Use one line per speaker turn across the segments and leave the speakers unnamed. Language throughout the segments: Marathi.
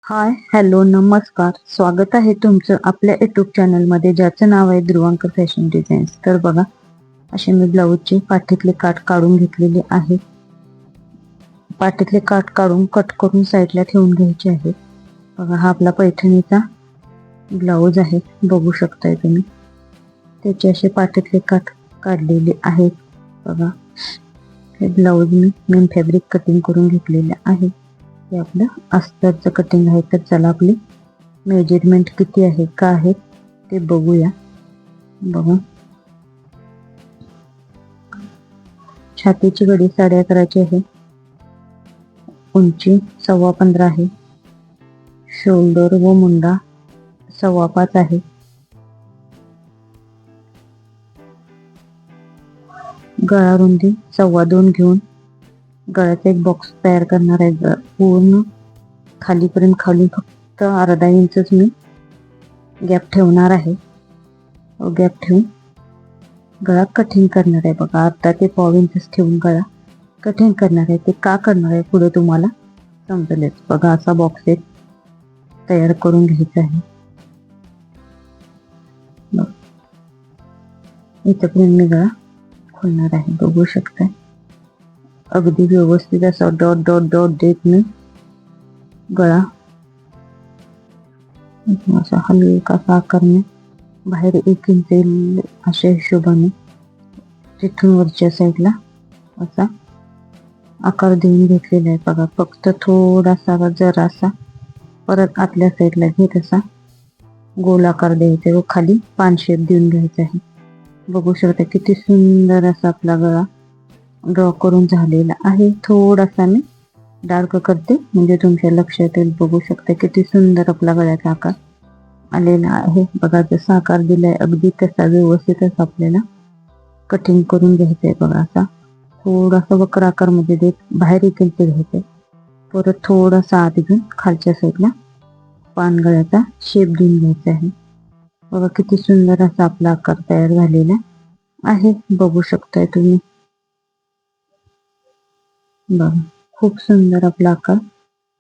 हाय, हॅलो, नमस्कार. स्वागत आहे तुमचं आपल्या युट्यूब चॅनलमध्ये, ज्याचं नाव आहे ध्रुवांकर फॅशन डिझाईन्स. तर बघा, असे मी ब्लाऊजचे पाठीतले काठ काढून घेतलेले आहे. पाठीतले काठ काढून कट करून साईडला ठेवून घ्यायचे आहे. बघा, हा आपला पैठणीचा ब्लाऊज आहे, बघू शकताय तुम्ही. त्याचे असे पाठीतले काठ काढलेले आहेत. बघा, हे ब्लाऊज मी मेन फॅब्रिक कटिंग करून घेतलेले आहे. हे आपलं अस्तरचं कटिंग आहे. तर चला, आपली मेजरमेंट किती आहे, का आहे ते बघूया. बघा, छातीची गडी 11.5 आहे, उंची 15.25 आहे, शोल्डर व मुंडा 5.25 आहे, गळा रुंदी 2.25 घेऊन गळ्याचा एक बॉक्स तयार करणार आहे. पूर्ण खालीपर्यंत खाली फक्त अर्धा इंचच मी गॅप ठेवणार आहे. गॅप ठेवून गळा कटिंग करणार आहे. बघा, अर्धा ते पाव इंचच ठेवून गळा कटिंग करणार आहे. ते का करणार आहे पुढे तुम्हाला समजेलच. बघा, असा बॉक्स एक तयार करून घ्यायचा आहे. इथपर्यंत मी गळा खोलणार आहे, बघू शकताय. अगदी व्यवस्थित असा डॉट डॉट डॉट देत मी गळा असा हलका आकारने बाहेर 1 इंच येईल अशा हिशोबाने तिथून वरच्या साईडला असा आकार देऊन घेतलेला आहे. बघा, फक्त थोडासा जरासा परत आतल्या साईडला घेत असा गोल आकार द्यायचा व खाली पान शेप देऊन घ्यायचा आहे. बघू शकता किती सुंदर असा आपला गळा ड्रॉ करून झालेला आहे. थोडासा मी डार्क करते म्हणजे तुमच्या लक्षात येईल. बघू शकता किती सुंदर आपला गळ्याचा आकार आलेला आहे. बघा, जसा आकार दिलाय अगदी तसा व्यवस्थितच आपल्याला कटिंग करून घ्यायचं आहे. बघा, असा थोडासा वक्र आकार मध्ये देत बाहेर 1 इंच घ्यायचंय, परत थोडासा आत घेऊन खालच्या साईडला पान गळ्याचा शेप देऊन घ्यायचा आहे. बघा, किती सुंदर असा आपला आकार तयार झालेला आहे, बघू शकताय तुम्ही. बघा, खूप सुंदर आपला आकार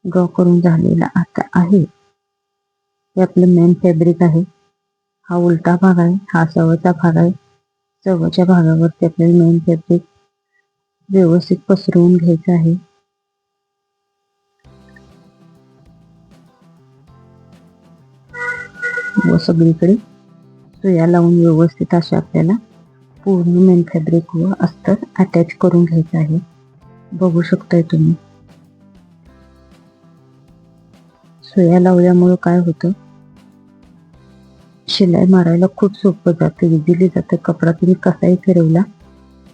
ड्रॉ करून झालेला आता आहे. हे आपलं मेन फॅब्रिक आहे. हा उलटा भाग आहे, हा सवचा भाग आहे. सवच्या भागावरती आपल्याला मेन फॅब्रिक व्यवस्थित पसरवून घ्यायचं आहे. व सगळीकडे सुया लावून व्यवस्थित अशा आपल्याला पूर्ण मेन फॅब्रिक व अस्तर अटॅच करून घ्यायचं आहे, बघू शकताय तुम्ही. सुया लावल्यामुळं काय होतं, शिलाई मारायला खूप सोपं जातं, इझिली जातं. कपडा तुम्ही कसाही फिरवला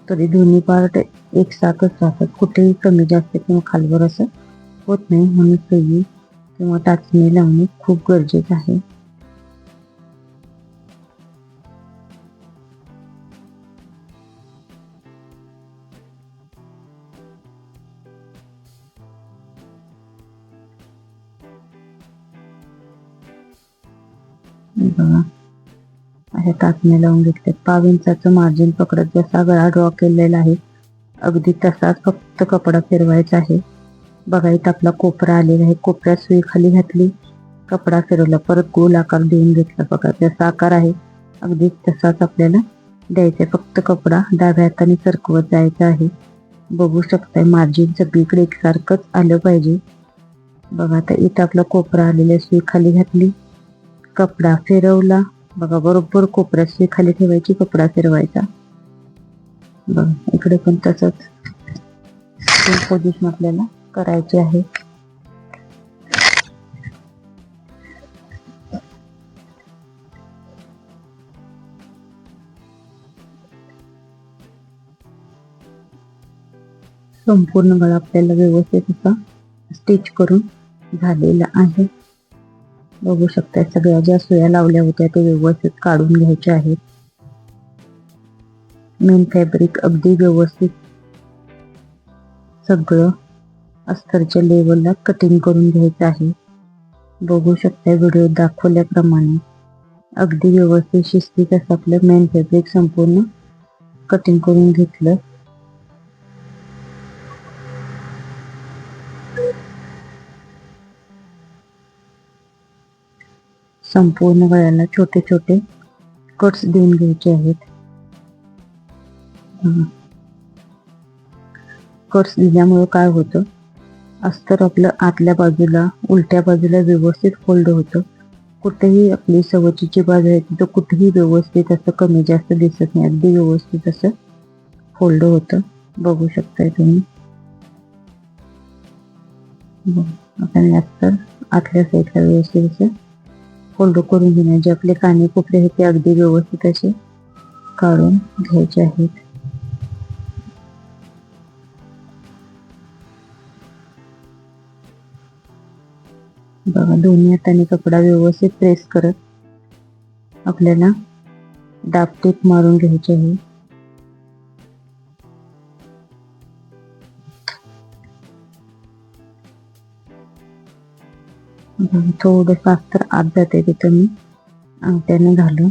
तरी दोन्ही पार्ट एकसाथच राहतात, कुठेही कमी जास्त किंवा खालवर असं होत नाही. म्हणून सुई किंवा टाचणी लावणे खूप गरजेचं आहे. बघा, अशा टाचण्या लावून घेतले. 1/2 इंचाचं मार्जिन पकडत जसा गळा ड्रॉ केलेला आहे अगदी तसाच फक्त कपडा फिरवायचा आहे. बघा, इथं आपला कोपरा आलेला आहे. कोपऱ्यात सुई खाली घातली, कपडा फिरवला, परत गोल आकार देऊन घेतला. बघा, जसा आकार आहे अगदी तसाच आपल्याला द्यायचा. फक्त कपडा डाव्या हाताने सरकवत जायचा आहे, बघू शकताय. मार्जिन सगळीकडे एकसारखंच आलं पाहिजे. बघा, आता इथं आपला कोपरा आलेला, सुई खाली घातली, कपडा फिरवला. बघा, बरोबर कोपऱ्यात सुई खाली ठेवायची, कपडा फिरवायचा. बघा, इकडे पण तसंच पोझिशन आपल्याला करायची आहे. संपूर्ण गळा आपल्याला व्यवस्थित असा स्टिच करून झालेला आहे, बघू शकता. सगळ्या ज्या सुया लावल्या होत्या ते व्यवस्थित काढून घ्यायच्या आहेत. मेन फॅब्रिक अगदी व्यवस्थित सगळं अस्तरच्या लेवलला कटिंग करून घ्यायचं आहे, बघू शकता. व्हिडिओ दाखवल्याप्रमाणे अगदी व्यवस्थित शिस्तीत असं आपलं मेन फॅब्रिक संपूर्ण कटिंग करून घेतलं. संपूर्ण गळ्याला छोटे छोटे कट्स देऊन घ्यायचे आहेत. कट्स दिल्यामुळे काय होतं, अस्तर आपलं आतल्या बाजूला उलट्या बाजूला व्यवस्थित फोल्ड होतं. कुठेही आपली सवचीची बाजू आहे तिथं कुठेही व्यवस्थित असं कमी जास्त दिसत नाही, अगदी व्यवस्थित असं फोल्ड होतं. बघू शकताय तुम्ही. आपण अस्तर आतल्या साईडला व्यवस्थित असं फोल्ड करून घेणार. जे आपले काने कोपरे आहेत ते अगदी व्यवस्थित असे काढून घ्यायचे आहेत. बघा, दोन्ही हाताने कपडा व्यवस्थित प्रेस करत आपल्याला दाबटीप मारून घ्यायचे आहे. थोडंसं अस्तर आत जाते तिथं मी अंगठ्याने घालून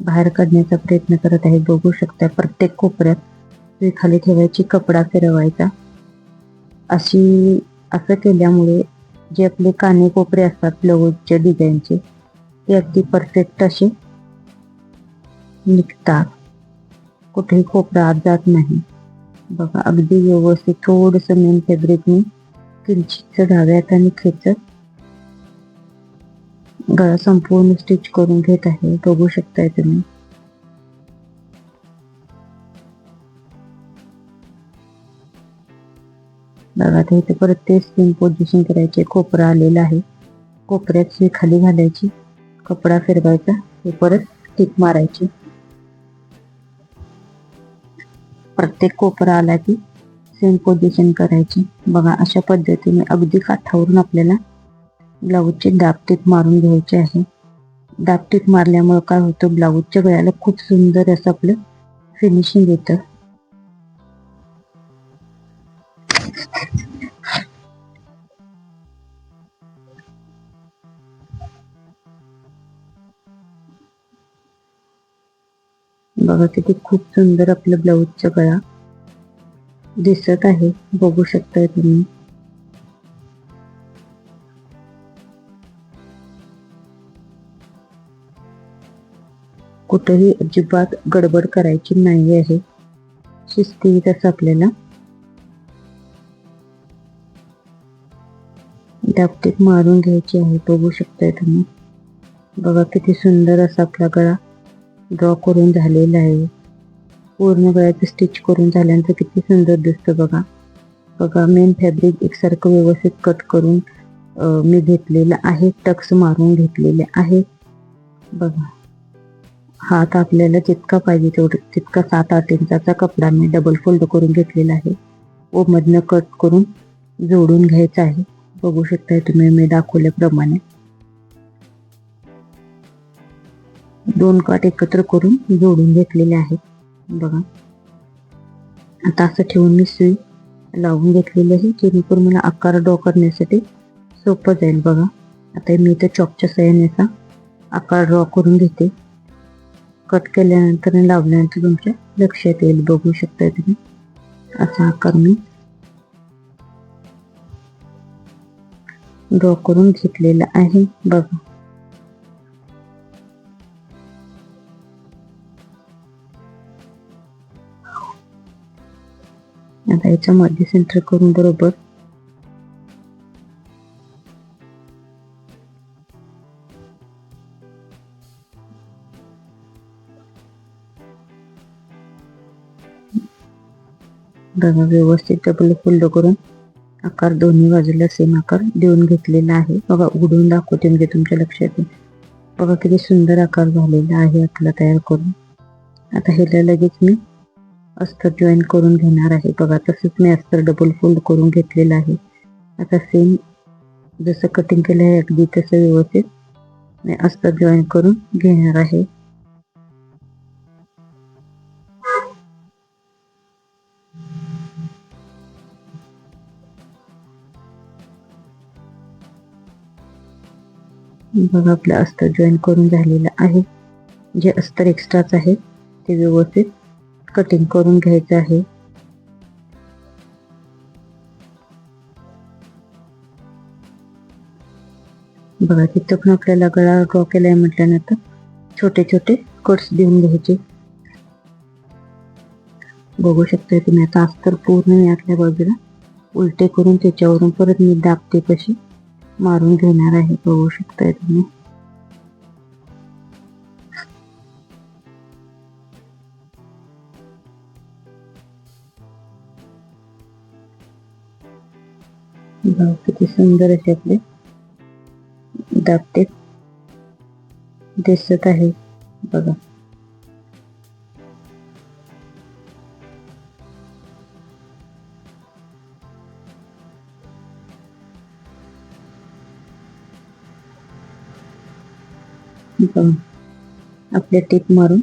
बाहेर काढण्याचा प्रयत्न करत आहे. बघू शकता प्रत्येक कोपऱ्यात खाली ठेवायची, कपडा फिरवायचा. असं केल्यामुळे जे आपले काने कोपरे असतात ब्लाऊजच्या डिझाईनचे ते अगदी परफेक्ट असे निघतात. कुठेही कोपरा आत जात नाही. बघा, अगदी व्यवस्थित थोडंसं मेन फॅब्रिक मी किंचित डाव्या हाताने खेचत गळा संपूर्ण स्टिच करून घेत आहे. बघू शकताय तुम्ही. बघा, इथे परत ते सेम पोझिशन करायचे. कोपरा आलेला आहे, कोपऱ्यात खाली घालायची, कपडा फिरवायचा, हे परत टिक मारायची. प्रत्येक कोपरा आला की सेम पोझिशन करायची. बघा, अशा पद्धतीने अगदी काठावरून आपल्याला ब्लाऊजची दाबटीप मारून घ्यायची आहे. दाबटीप मारल्यामुळे काय होतं, ब्लाऊजच्या गळ्याला खूप सुंदर असं आपलं फिनिशिंग येतं. बघा, किती खूप सुंदर आपलं ब्लाऊजचा गळा दिसत आहे. बघू शकताय तुम्ही. कुठेही अजिबात गडबड करायची नाही आहे. शिस्तीत असं आपल्याला दाबटीप मारून घ्यायची आहे. बघू शकताय तुम्ही. बघा, किती सुंदर असा आपला गळा ड्रॉ करून झालेला आहे. पूर्ण गळ्याचं स्टिच करून झाल्यानंतर किती सुंदर दिसतं बघा. बघा, मेन फॅब्रिक एकसारखं व्यवस्थित कट करून मी घेतलेलं आहे. टक्स मारून घेतलेले आहे. बघा, हात आपल्याला जितका पाहिजे तेवढं तितका 7-8 इंचाचा कपडा मी डबल फोल्ड करून घेतलेला आहे व मधनं कट करून जोडून घ्यायचा आहे. बघू शकताय तुम्ही मी दाखवल्याप्रमाणे 2 काठ एकत्र करून जोडून घेतलेले आहेत. बघा, आता असं ठेवून मी सुई लावून घेतलेली आहे, जेणेकरून मला आकार ड्रॉ करण्यासाठी सोपं जाईल. बघा, आता मी इथे चॉकच्या सहाय्याने असा आकार ड्रॉ करून घेते. कट केल्यानंतर आणि लावल्यानंतर तुमच्या लक्षात येईल. बघू शकता तुम्ही, असा आकार मी ड्रॉ करून घेतलेला आहे. बघा, आता याच्या मध्ये सेंटर करून बरोबर बघा, व्यवस्थित डबल फोल्ड करून आकार दोन्ही बाजूला सेम आकार देऊन घेतलेला आहे. बघा, उघडून दाखवते म्हणजे तुमच्या लक्षात येईल. बघा, किती सुंदर आकार झालेला आहे आपला तयार करून. आता ह्याला लगेच मी अस्तर जॉईन करून घेणार आहे. बघा, तसंच मी अस्तर डबल फोल्ड करून घेतलेलं आहे. आता सेम जसं कटिंग केलं आहे अगदी तसं व्यवस्थित मी अस्तर जॉईन करून घेणार आहे. बघा, आपलं अस्तर जॉईन करून झालेलं आहे. जे अस्तर एक्स्ट्राच आहे ते व्यवस्थित कटिंग करून घ्यायचं आहे. बघा तिथं पण आपल्याला गळा ड्रॉ केलाय म्हटल्यानंतर छोटे छोटे कट्स देऊन घ्यायचे. बघू शकता तुम्ही आता अस्तर पूर्ण यातल्या बाजूला उलटे करून त्याच्यावरून परत मी दाबते कशी मारून घेणार आहे. बघू शकताय तुम्ही. किती सुंदर असे आपले दाबते दिसत आहे बघा. आपल्या टीप मारून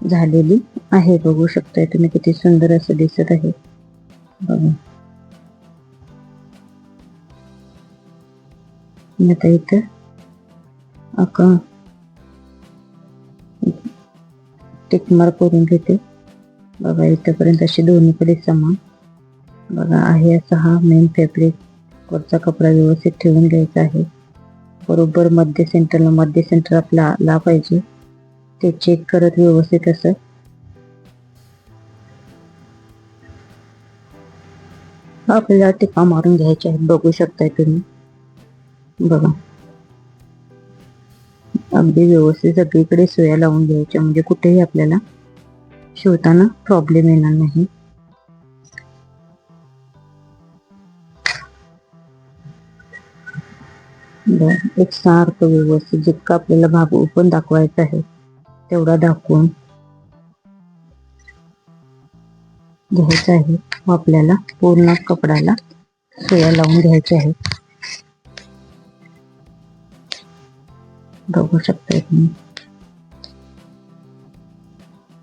झालेली आहे. बघू शकताय तुम्ही किती सुंदर असं दिसत आहे बघा. आता इथं टिक मार्क करून घेते बघा. इथपर्यंत अशी दोन्हीकडे समान बघा आहे. असा हा मेन फॅब्रिक वरचा कपडा व्यवस्थित ठेवून घ्यायचा आहे. बरोबर मध्य सेंटर आपला आला पाहिजे ते चेक करत व्यवस्थित असं आपल्याला टिपा मारून घ्यायचे आहेत. बघू शकताय तुम्ही बघा. अगदी व्यवस्थित सगळीकडे सुया लावून घ्यायच्या म्हणजे कुठेही आपल्याला शिवताना प्रॉब्लेम येणार नाही. एक सारखं व्यवस्थित जितका आपल्याला भाग ओपन दाखवायचा आहे तेवढा दाखवून घ्यायचा आहे. आपल्याला पूर्ण कपड्याला सुया लावून घ्यायच्या आहेत. बघू शकता तुम्ही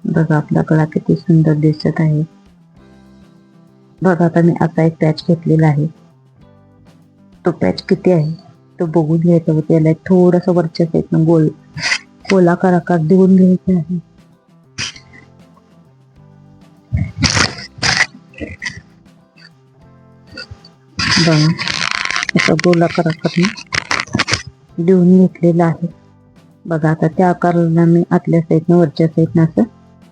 बघा. आपला गळा किती सुंदर दिसत आहे बघा. आता मी असा एक पॅच घेतलेला आहे. तो पॅच किती आहे तो बघून घ्यायचा होता. त्याला थोडस वरच्या साईडनं गोलाकार आकार देऊन घ्यायचा आहे. बघा असा गोलाकार आकार देऊन घेतलेला आहे बघा. आता त्या आकाराला मी आतल्या साईडनं वरच्या साईडनं असं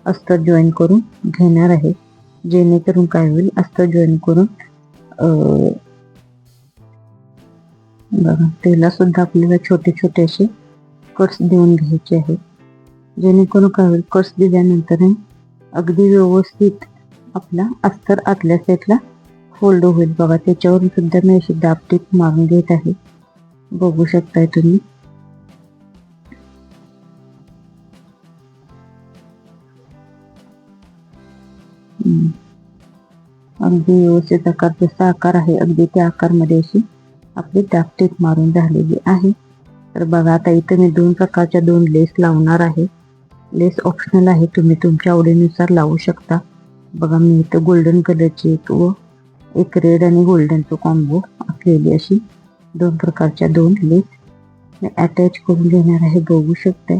अस्तर जॉईन करून घेणार आहे. जेणेकरून काय होईल अस्तर जॉईन करून बघा त्याला सुद्धा आपल्याला छोटे छोटे असे कट्स देऊन घ्यायचे आहेत. जेणेकरून काय होईल कट्स दिल्यानंतर अगदी व्यवस्थित आपला अस्तर आतल्या साईडला फोल्ड होईल बघा. त्याच्यावरून सुद्धा मी अशी दाबटीप मारून घेत आहे. बघू शकताय तुम्ही अगदी व्यवस्थित आकार जसा आकार आहे अगदी त्या आकारमध्ये अशी आपली दाबटीप मारून झालेली आहे. तर बघा आता इथं मी दोन प्रकारच्या दोन लेस लावणार आहे. लेस ऑप्शनल आहे, तुम्ही तुमच्या आवडीनुसार लावू शकता. बघा मी इथं गोल्डन कलरची एक रेड आणि गोल्डनचा कॉम्बो असलेली अशी दोन प्रकारच्या दोन लेस मी अटॅच करून घेणार आहे. बघू शकताय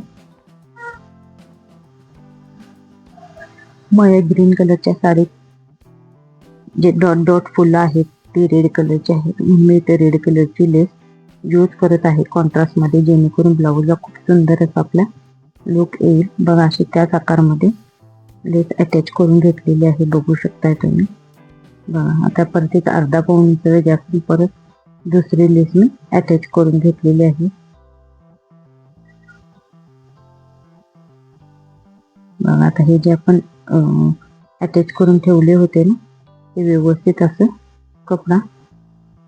मय ग्रीन कलरच्या साडीत जे डॉट डॉट फुलं आहेत ती रेड कलरची आहेत. मी इथे रेड कलरची लेस यूज करत आहे कॉन्ट्रास्ट मध्ये, जेणेकरून ब्लाऊजला खूप सुंदर असा आपला लुक येईल. बघा अशी त्याच आकारमध्ये लेस अटॅच करून घेतलेली आहे. बघू शकताय तुम्ही बघा. आता परत एक अर्धा पाऊण इंच जास्त परत दुसरी लेस मी अटॅच करून घेतलेली आहे. बघा आता हे जे आपण अटॅच करून ठेवले होते ना ते व्यवस्थित असं कपडा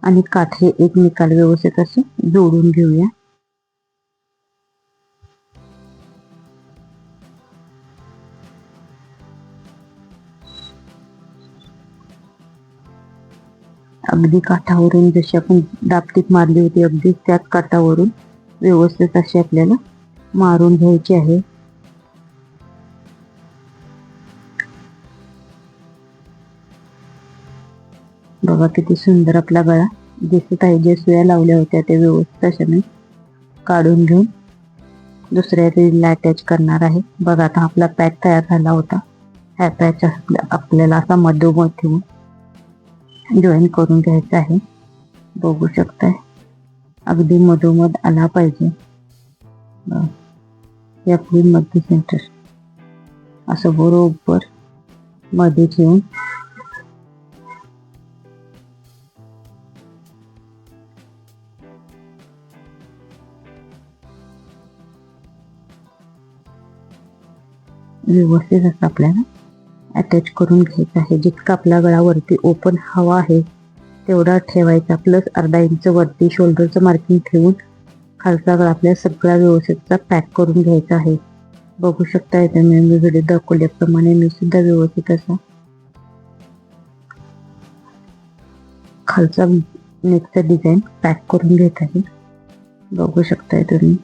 आणि काठ हे एकमेकाला व्यवस्थित असं जोडून घेऊया. अगदी काठावरून जशी आपण दाबटीप मारली होती अगदी त्याच काठावरून व्यवस्थित अशी आपल्याला मारून घ्यायची आहे. बघा किती सुंदर आपला गळा दिसत आहे. जे सुया लावल्या होत्या ते व्यवस्थित अशा मी काढून घेऊन दुसऱ्या रीलला अटॅच करणार आहे. बघा आता आपला पॅच तयार झाला होता. ह्या पॅच आपल्याला असा मधोमध ठेवून जॉईन करून घ्यायचा आहे. बघू शकताय अगदी मधोमध आला पाहिजे. हे आपली मध्य सेंटर असं बरोबर मध्ये ठेवून व्यवस्थित असं आपल्याला अटॅच करून घ्यायचं आहे. जितका आपला गळावरती ओपन हवा आहे तेवढा ठेवायचा, प्लस अर्धा इंच वरती शोल्डरचं मार्किंग ठेवून खालचा गळा आपल्या सगळा व्यवस्थित पॅक करून घ्यायचा आहे. बघू शकता इथे मी व्हिडिओ दाखवल्याप्रमाणे मी सुद्धा व्यवस्थित असा खालचा नेकचा डिझाईन पॅक करून घेत आहे. बघू शकताय तुम्ही.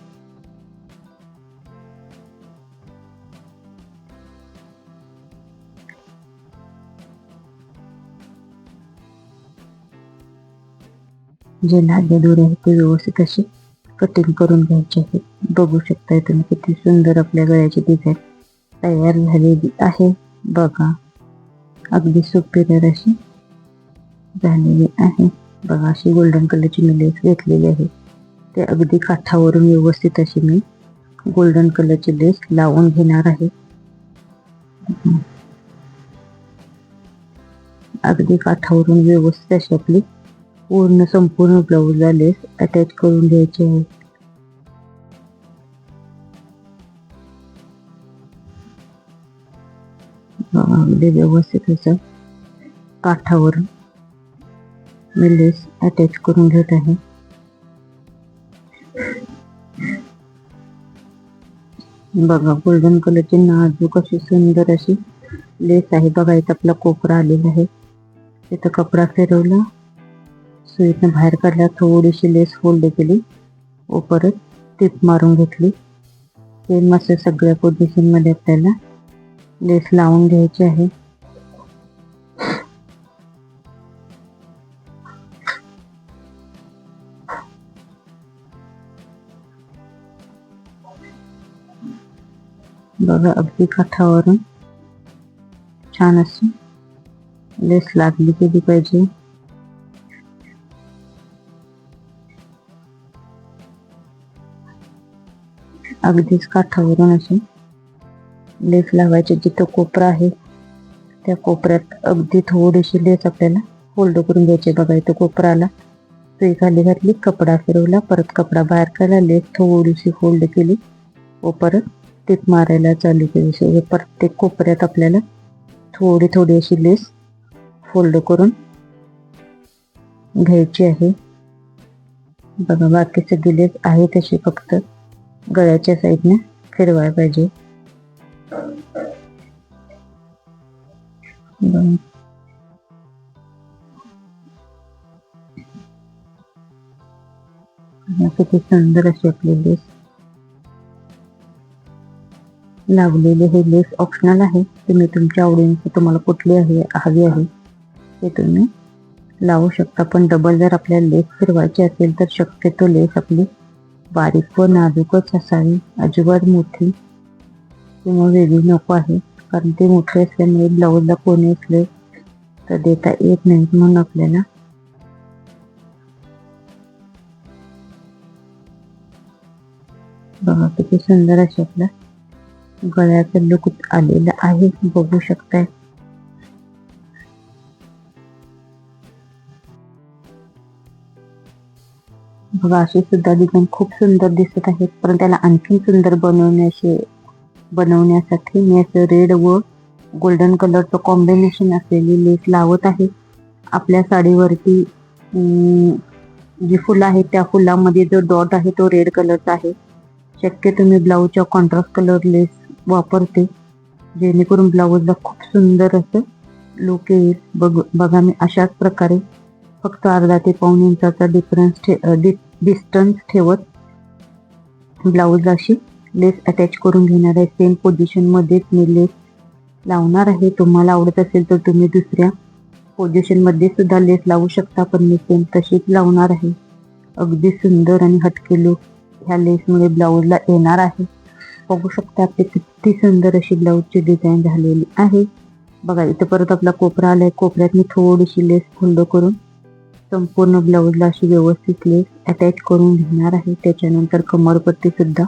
जे लागे दोरे आहे ते व्यवस्थित असे कटिंग करून घ्यायचे आहे. बघू शकताय तुम्ही किती सुंदर आपल्या गळ्याची डिझाईन तयार झालेली आहे. बघा अगदी सुपेरियर अशी झालेली आहे. बघा अशी गोल्डन कलरची मी लेस घेतलेली आहे. ते अगदी काठावरून व्यवस्थित अशी मी गोल्डन कलरची लेस लावून घेणार आहे. अगदी काठावरून व्यवस्थित अशी आपली पूर्ण संपूर्ण ब्लाऊजला लेस अटॅच करून घ्यायची आहे. अगदी व्यवस्थित असं काठावरून मी लेस अटॅच करून घेत आहे. बघा गोल्डन कलरची नाजूक अशी सुंदर अशी लेस आहे. बघा इथं आपला कोपरा आलेला आहे. इथं कपडा फिरवला, सुईतनं बाहेर काढल्या, थोडीशी लेस फोल्ड केली व परत टिप मारून घेतली. सेम असं सगळ्या पोझिशन मध्ये आपल्याला लेस लावून घ्यायची आहे. बघा अगदी काठावरून छान अशी लेस लागली गेली पाहिजे. अगदीच काठावरून अशी लेस लावायची. जिथं कोपरा आहे त्या कोपऱ्यात अगदी थोडीशी लेस आपल्याला फोल्ड करून घ्यायची. बघा इथं कोपरा आला, सुई खाली घातली, कपडा फिरवला, परत कपडा बाहेर काढला, लेस थोडीशी फोल्ड केली व परत टिप मारायला चालू केली. प्रत्येक कोपऱ्यात आपल्याला थोडी थोडी अशी लेस फोल्ड करून घ्यायची आहे. बघा बाकी सगळी लेस आहे तशी फक्त गळ्याच्या साईडने फिरवायला पाहिजे. किती सुंदर अशी आपली लेस लावलेली. हे लेस ऑप्शनल आहे, तुम्ही तुमच्या आवडीनुसार तुम्हाला कुठली हवी आहे ते तुम्ही लावू शकता. पण डबल जर आपल्याला लेस फिरवायची असेल तर शक्यतो लेस आपली बारीक व नाजूकच असावी. अजिबात मोठी किंवा वेगळी नको आहे, कारण ते मोठे असल्यामुळे ब्लाऊजला कोणी असले तर देता येत नाही. म्हणून आपल्याला बघा किती सुंदर असे आपला गळ्याचा लुक आलेला आहे. बघू शकताय. बघा अशी सुद्धा डिझाईन खूप सुंदर दिसत आहेत. पण त्याला आणखी सुंदर बनवण्यासाठी मी असं रेड व गोल्डन कलरचं कॉम्बिनेशन असलेली लेस लावत आहे. आपल्या साडीवरती जी फुलं आहेत त्या फुलामध्ये जो डॉट आहे तो रेड कलरचा आहे. शक्यतो मी ब्लाऊजच्या कॉन्ट्रास्ट कलर लेस वापरते, जेणेकरून ब्लाऊजला खूप सुंदर असं लुक येईल. बघा मी अशाच प्रकारे फक्त अर्धा ते पाऊण इंचाचा डिस्टन्स ठेवत ब्लाऊजला अशी लेस अटॅच करून घेणार आहे. सेम पोझिशन मध्येच मी लेस लावणार आहे. तुम्हाला आवडत असेल तर तुम्ही दुसऱ्या पोझिशन मध्ये सुद्धा लेस लावू शकता, पण मी सेम तशीच लावणार आहे. अगदी सुंदर आणि हटके लुक ह्या लेसमुळे ब्लाऊजला येणार आहे. बघू शकता आपली किती सुंदर अशी ब्लाऊजची डिझाईन झालेली आहे. बघा इथं परत आपला कोपरा आलाय. कोपऱ्यात मी थोडीशी लेस फोल्ड करून संपूर्ण ब्लाऊजला अशी व्यवस्थित लेस अटॅच करून घेणार आहे. त्याच्यानंतर कमरपट्टी सुद्धा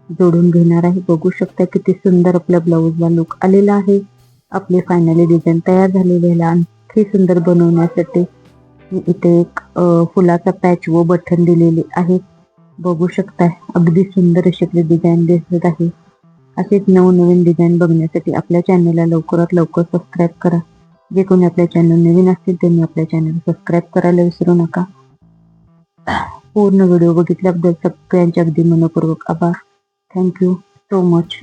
जोडून घेणार आहे. बघू शकता किती सुंदर आपल्या ब्लाऊजला लुक आलेला आहे. आपली फायनली डिझाईन तयार झालेली आहे. आणखी सुंदर बनवण्यासाठी मी इथे एक फुलाचा पॅच व बटन दिलेले आहे. बघू शकताय अगदी सुंदर अशी आपली डिझाईन दिसत आहे. असेच नवनवीन डिझाईन बघण्यासाठी आपल्या चॅनलला लवकरात लवकर सबस्क्राईब करा. जे कोणी आपल्या चॅनल नवीन असतील त्यांनी आपल्या चॅनल सबस्क्राईब करायला विसरू नका. पूर्ण व्हिडिओ बघितल्याबद्दल सगळ्यांचे अगदी मनपूर्वक आभार. Thank you so much.